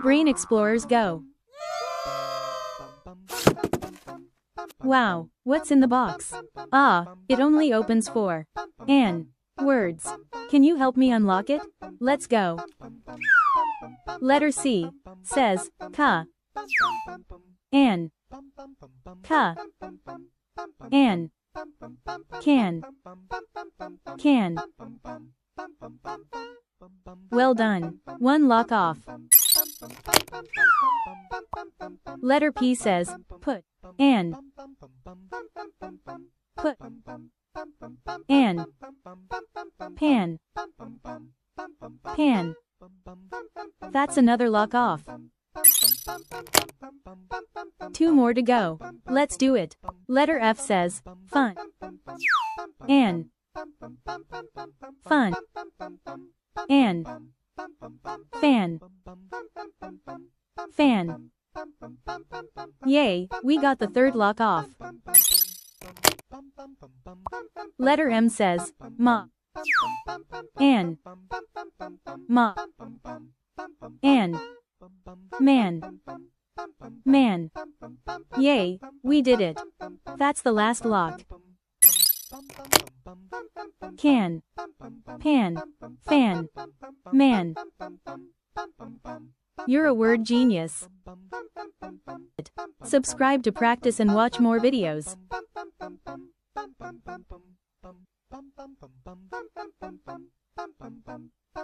Brain Explorers go. Wow, what's in the box? Ah, it only opens for an words. Can you help me unlock it? Let's go. Letter C says ka, an, ka, an, can, can. Well done. One lock off. Letter P says put, an, put, an, pan, pan. That's another lock off. Two more to go. Let's do it. Letter F says fun, an, fun, an, fan, fan. Yay, we got the third lock off. Letter M says ma, an, ma, an, man, man. Yay, we did it. That's the last lock. Can, pan, fan, man. You're a word genius. Subscribe to practice and watch more videos.